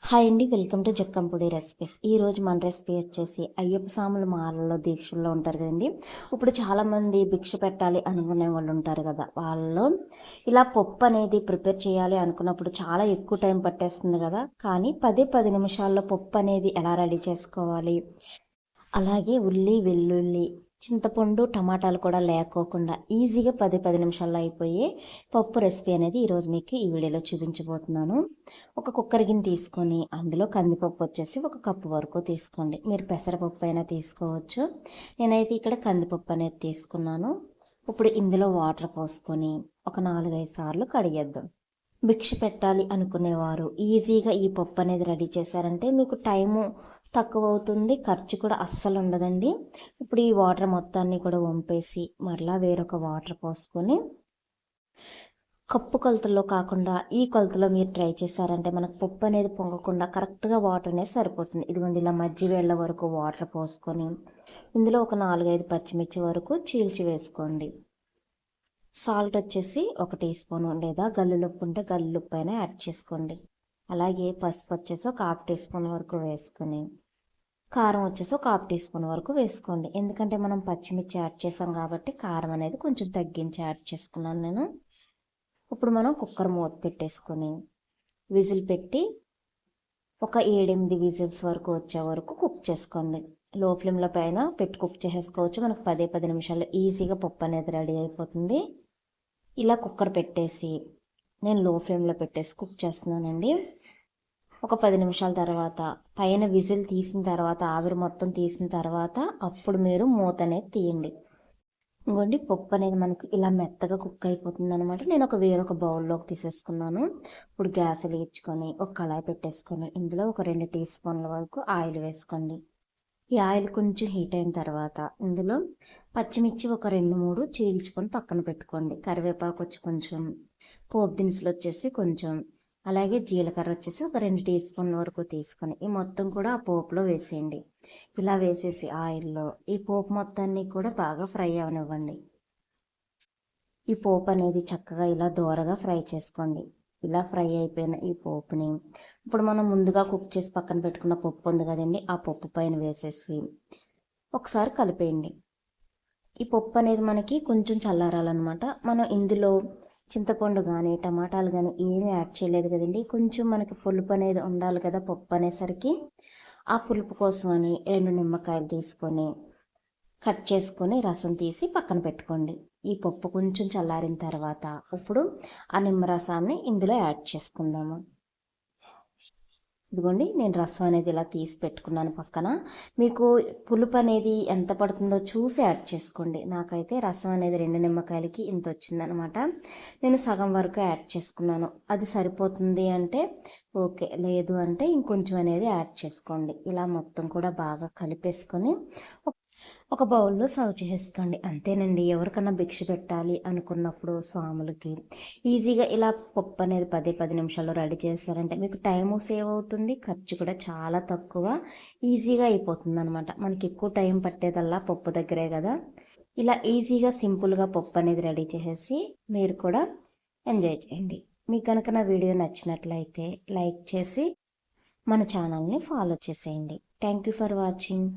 Hi అండి, welcome to Jakkampudi recipes. ఈరోజు మన రెసిపీ వచ్చేసి అయ్యప్ప స్వాముల మాలలో దీక్షల్లో ఉంటారు కదండి. ఇప్పుడు చాలామంది భిక్ష పెట్టాలి అనుకునే వాళ్ళు ఉంటారు కదా. వాళ్ళు ఇలా పప్పు అనేది ప్రిపేర్ చేయాలి అనుకున్నప్పుడు చాలా ఎక్కువ టైం పట్టేస్తుంది కదా. కానీ 10 నిమిషాల్లో పప్పు అనేది ఎలా రెడీ చేసుకోవాలి, అలాగే ఉల్లి వెల్లుల్లి చింతపండు టమాటాలు కూడా లేకోకుండా ఈజీగా 10 నిమిషాల్లో అయిపోయే పప్పు రెసిపీ అనేది ఈరోజు మీకు ఈ వీడియోలో చూపించబోతున్నాను. ఒక కుక్కర్ గిన్నె తీసుకొని అందులో కందిపప్పు వచ్చేసి 1 కప్పు వరకు తీసుకోండి. మీరు పెసరపప్పు అయినా తీసుకోవచ్చు. నేనైతే ఇక్కడ కందిపప్పు అనేది తీసుకున్నాను. ఇప్పుడు ఇందులో వాటర్ పోసుకొని ఒక 4-5 సార్లు కడిగేద్దాం. భిక్ష పెట్టాలి అనుకునేవారు ఈజీగా ఈ పప్పు అనేది రెడీ చేశారంటే మీకు టైము తక్కువ అవుతుంది, ఖర్చు కూడా అస్సలు ఉండదండి. ఇప్పుడు ఈ వాటర్ మొత్తాన్ని కూడా వంపేసి మరలా వేరొక వాటర్ పోసుకొని కప్పు కొలతల్లో కాకుండా ఈ కొలతలో మీరు ట్రై చేశారంటే మనకు పప్పు అనేది పొంగకుండా కరెక్ట్గా వాటర్ అనేది సరిపోతుంది. ఇదిగోండి, ఇలా మజ్జి వేళ్ళ వరకు వాటర్ పోసుకొని ఇందులో ఒక 4-5 పచ్చిమిర్చి వరకు చీల్చి వేసుకోండి. సాల్ట్ వచ్చేసి 1 టీ స్పూను లేదా గల్లులుప్పు ఉంటే గల్లులుప్పు అయినా యాడ్ చేసుకోండి. అలాగే పసుపు వచ్చేసి ఒక 1/2 టీ స్పూన్ వరకు వేసుకొని కారం వచ్చేసి ఒక 1/2 టీ స్పూన్ వరకు వేసుకోండి. ఎందుకంటే మనం పచ్చిమిర్చి యాడ్ చేసాం కాబట్టి కారం అనేది కొంచెం తగ్గించి యాడ్ చేసుకున్నాను నేను. ఇప్పుడు మనం కుక్కర్ మూత పెట్టేసుకొని విజిల్ పెట్టి ఒక 7-8 విజిల్స్ వరకు వచ్చే వరకు కుక్ చేసుకోండి. లో ఫ్లేమ్లో పైన పెట్టి కుక్ చేసేసుకోవచ్చు. మనకు 10 నిమిషాల్లో ఈజీగా పప్పు అనేది రెడీ అయిపోతుంది. ఇలా కుక్కర్ పెట్టేసి నేను లో ఫ్లేమ్లో పెట్టేసి కుక్ చేస్తున్నానండి. ఒక 10 నిమిషాల తర్వాత పైన విజిల్ తీసిన తర్వాత ఆవిరి మొత్తం తీసిన తర్వాత అప్పుడు మీరు మూత అనేది తీయండి. ఇంకోండి, పప్పు అనేది మనకి ఇలా మెత్తగా కుక్ అయిపోతుంది అనమాట. నేను వేరొక బౌల్లోకి తీసేసుకున్నాను. ఇప్పుడు గ్యాస్ వెలిగించుకొని ఒక కళాయి పెట్టేసుకొని ఇందులో ఒక 2 టీ స్పూన్ల వరకు ఆయిల్ వేసుకోండి. ఈ ఆయిల్ కొంచెం హీట్ అయిన తర్వాత ఇందులో పచ్చిమిర్చి ఒక 2-3 చీల్చుకొని పక్కన పెట్టుకోండి. కరివేపాకు వచ్చి కొంచెం, పోపు దినుసులు వచ్చేసి కొంచెం, అలాగే జీలకర్ర వచ్చేసి ఒక 2 టీ స్పూన్ల వరకు తీసుకొని ఈ మొత్తం కూడా ఆ పోపులో వేసేయండి. ఇలా వేసేసి ఆయిల్లో ఈ పోపు మొత్తాన్ని కూడా బాగా ఫ్రై అవనివ్వండి. ఈ పోపు అనేది చక్కగా ఇలా దోరగా ఫ్రై చేసుకోండి. ఇలా ఫ్రై అయిపోయిన ఈ పోపుని ఇప్పుడు మనం ముందుగా కుక్ చేసి పక్కన పెట్టుకున్న పప్పు ఉంది కదండి, ఆ పప్పు పైన వేసేసి ఒకసారి కలిపేయండి. ఈ పప్పు అనేది మనకి కొంచెం చల్లారాలన్నమాట. మనం ఇందులో చింతపండు కానీ టమాటాలు కానీ ఏమీ యాడ్ చేయలేదు కదండి. కొంచెం మనకి పులుపు అనేది ఉండాలి కదా పప్పు అనేసరికి. ఆ పులుపు కోసం అని 2 నిమ్మకాయలు తీసుకొని కట్ చేసుకొని రసం తీసి పక్కన పెట్టుకోండి. ఈ పప్పు కొంచెం చల్లారిన తర్వాత ఇప్పుడు ఆ నిమ్మరసాన్ని ఇందులో యాడ్ చేసుకుందాము. ఇదిగోండి, నేను రసం అనేది ఇలా తీసి పెట్టుకున్నాను పక్కన. మీకు పులుపు అనేది ఎంత పడుతుందో చూసి యాడ్ చేసుకోండి. నాకైతే రసం అనేది 2 నిమ్మకాయలకి ఇంత వచ్చిందనమాట. నేను సగం వరకు యాడ్ చేసుకున్నాను. అది సరిపోతుంది అంటే ఓకే, లేదు అంటే ఇంకొంచెం అనేది యాడ్ చేసుకోండి. ఇలా మొత్తం కూడా బాగా కలిపేసుకొని ఒక బౌల్లో సర్వ్ చేసుకోండి. అంతేనండి. ఎవరికన్నా భిక్ష పెట్టాలి అనుకున్నప్పుడు స్వాములకి ఈజీగా ఇలా పప్పు అనేది 10 నిమిషాల్లో రెడీ చేస్తారంటే మీకు టైము సేవ్ అవుతుంది, ఖర్చు కూడా చాలా తక్కువ, ఈజీగా అయిపోతుంది అనమాట. మనకి ఎక్కువ టైం పట్టేదల్లా పప్పు దగ్గరే కదా. ఇలా ఈజీగా సింపుల్గా పప్పు అనేది రెడీ చేసేసి మీరు కూడా ఎంజాయ్ చేయండి. మీకు కనుక నా వీడియో నచ్చినట్లయితే లైక్ చేసి మన ఛానల్ని ఫాలో చేసేయండి. Thank you for watching.